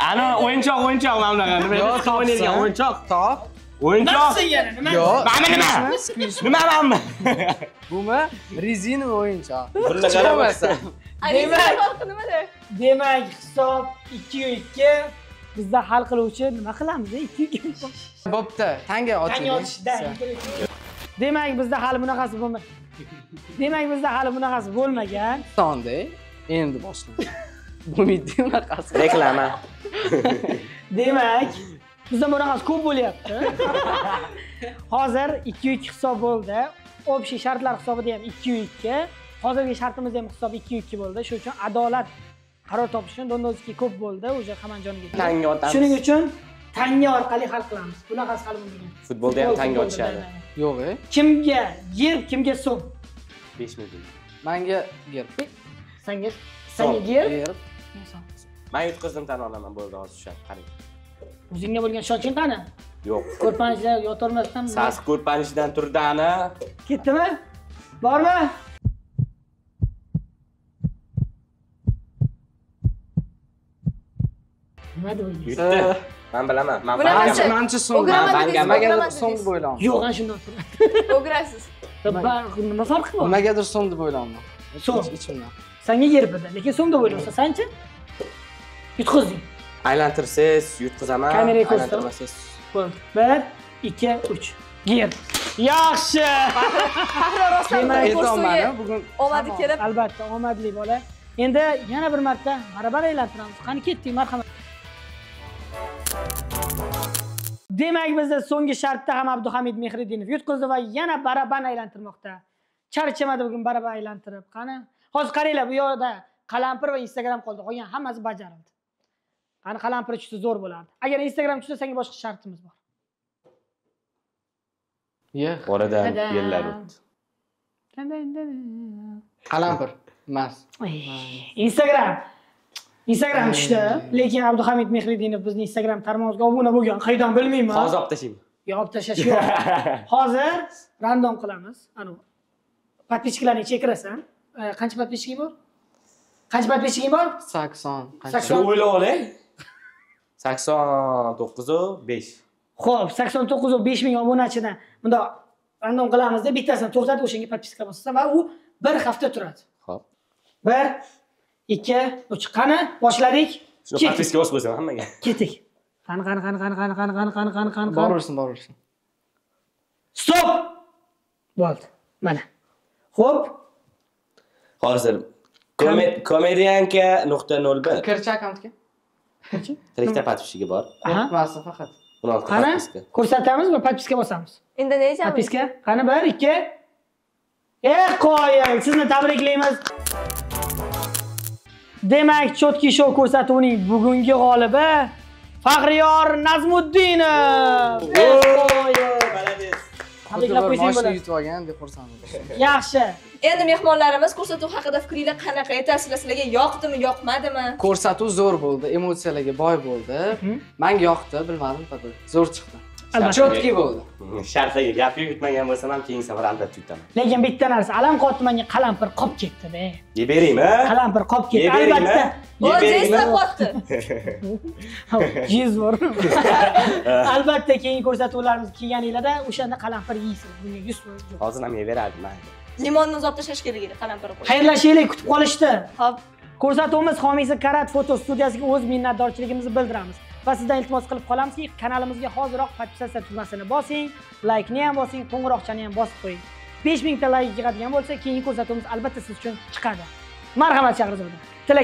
Ana o'yinchoq mana bunaqa. Yo'q, o'ynaydigan o'yinchoq. Top. O'yinchoq. Nima? Yo'q. Nima? Bumi rezina o'yinchoq. Bunda qarabasa. Demak, hisob 2-2. Bizda hal qiluvchi nima qilamiz? 2-2. Bo'pti, tanga oching. Demak, bizda hali bunaqasi bo'lmagan. Sonda endi boshlang. Bo'lmaydi bunaqasi. Reklama. Demak, bizda bunaqasi ko'p bo'lyapti. Hozir 2-2 hisob bo'ldi. Общий shartlar hisobida ham 2-2. Hozirgi shartimizda ham hisob 2-2 bo'ldi. Shuning uchun adolat qaror topish uchun Dondozki ko'p bo'ldi. O'sha Hamanjoniga. Tanga otamiz. Shuning uchun tanga orqali hal qilamiz. Bunaqasi hal bo'lmagan. Futbolda ham tanga otishadi. Yo'q-e. Kimga yer, kimga so'm? 5 minut. Menga ger. Senga yer. Men yutqizdim tan olaman, bo'ldi, hozir tushadi. Qarang. O'zingga bo'lgan ishonching qani? Yo'q. Ko'rpanishda yotormasdan. Sas ko'rpanishidan turdi ana. Ketdimi? Bormi? Nima deydi? Yutdi. Men bilaman. Men Mancha so'ng. Nimagadir so'ng deb o'yladim. Yo'q, ana shundan turadi. O'girasiz. Nima farqi bor? Nimagadir so'ng deb o'yladim. So'ng. Ichimdan. Senga yer berdi, lekin so'ng deb o'ylaysan. Sanchi? Yutqizding. aylantirsangiz yutqizaman. Kameraga ko'rsat. Aylantirmasangiz. Bo'ldi. 1 2 3. Yer. Yaxshi. Qahra rostdan E'tomani bugun omadi kelib. Albatta, omadli bola. Endi yana bir marta barabar aylantiramiz. Qani ketdik, marhamat. Demak, bizda so'nggi shartda ham Abduhamid Mehriddinov yutqizdi va yana baraban aylantirmoqda. Charchamadi bugun baraban aylantirib. Qani? Hozir qaranglar, bu yoqda qalampir va Instagram qoldi. Qolgan hammasi bajarildi. Qani qalampir tushsa zo'r bo'lardi. Agar Instagram tushsa, senga boshqa shartimiz bor. Yo'q. Oradan yillar o'tdi. Qalampir emas. Instagram tushdi, lekin Abduhamid Mehriddinov bizning Instagram tarmog'imizga obuna bo'lgan. Qaydan bilmayman. Hozir olib tashlayman. Yo'q, olib tashlash yo'q. Hozir random qilamiz. Ana podpischkalarni chekirasan. Qancha podpischking bor? Qancha podpischking bor? 80. Shuni o'ylab oling. 89 5. Xo'p, 89 va 5000 obunachidan bunda random qilamizda bittasini to'xtatib o'shanga podpiska bosasan va u bir hafta turadi. Xo'p. 1 2 3 qani boshladik. Shu podpiska bosib qo'ysam hammaga. Ketdik. Qani. Boraversin. Stop. Bo'ldi. Mana. Xo'p. Hozir komedianka.01 Kirchi akkauntga. Tirikta podpiskaga bor. Emas, faqat. Qani? Ko'rsatamiz va podpiska bosamiz. Endi nechamiz? Podpiska? Qani 1 2. Qo'ying, sizni tabriklaymiz. Demak, Chotki show ko'rsatuvining bugungi g'olibi Faxriyor Nazmuddinov. Tabriklab qo'ysangiz bo'ladi. Yutib olgan deb xursandman. Yaxshi. Endi mehmonlarimiz ko'rsatuv haqida fikringlar qanaqa? Aytasizlar, sizlarga yoqdimi, yoqmadimi? Ko'rsatuv zo'r bo'ldi, emotsiyalarga boy bo'ldi. Menga yoqdi, bilmadim, tabii. Zo'r chiqdi. Chotki bo'ldi. Shartlarga gap yutmagan bo'lsam ham keyingi safar albatta yutaman. Lekin bitta narsa, alam qotdi menga qalampir qolib ketdi-da. Yeb beraymi? Qalampir qolib ketdi, albatta. O'zingizda qotdi. Jiz bor. Albatta keyingi ko'rsatuvlarimiz kelganinglarda o'shanda qalampir yeysiz. Bunga 100%. Hozir ham yeyveradi, mayli. Limonni uzab tashlash kerak edi, qalampir qo'yib. Xayrlashaylik, kutib qolishdi. Xo'p. Ko'rsatuvimiz Homiysi Karat foto studiyasiga o'z minnatdorchiligimizni bildiramiz. va sizdan iltimos qilib qolamizki, kanalimizga hoziroq podpisatsiya tugmasini bosing, like-ni ham bosing, qo'ng'iroqchani ham bosib qo'ying. 5000 ta like yig'adigan bo'lsa, keyingi ko'rsatuvimiz albatta siz uchun chiqadi. Marhamat Shahrizoda.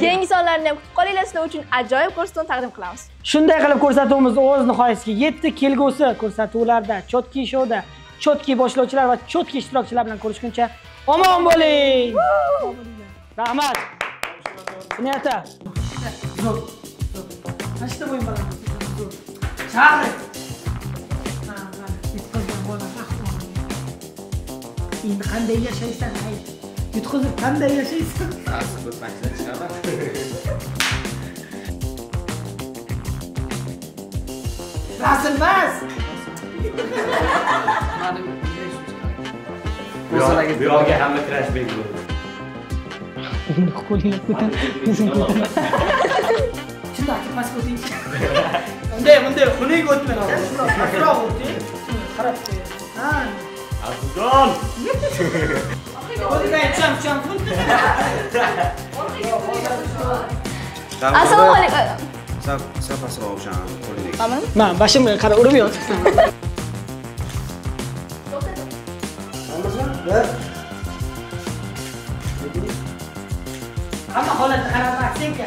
Keyingi sonlarni ham kutib qolinglar, sizlar uchun ajoyib ko'rsatuv taqdim qilamiz. Shunday qilib ko'rsatuvimiz o'z nihoyasiga yetdi. Kelgusi ko'rsatuvlarda Chotki shouda Chotki boshlovchilar va Chotki ishtirokchilar bilan ko'rishguncha omon bo'ling. Rahmat. Niyata. Zo'r. Qancha bo'yin baland? Zo'r. Shahri. Endi qanday yashaysan? Yutqizib qanday yashaysan? Asl o'tmasdan chiqaman. Rasulmas. Bu yoqqa hamma kirash belgi bo'ldi. Qo'lingni ko'tar. Shunday pastga o'ting. Bunday xunuk o'tmang. Pastroq o'ting. Qarab qo'ying. Ha. Azizjon. Assalomu alaykum. Sapasroq o'shan qo'lingdagi. Amin. Men boshimga qarab urib yotibsan. Hamma holatni qarab aksenka.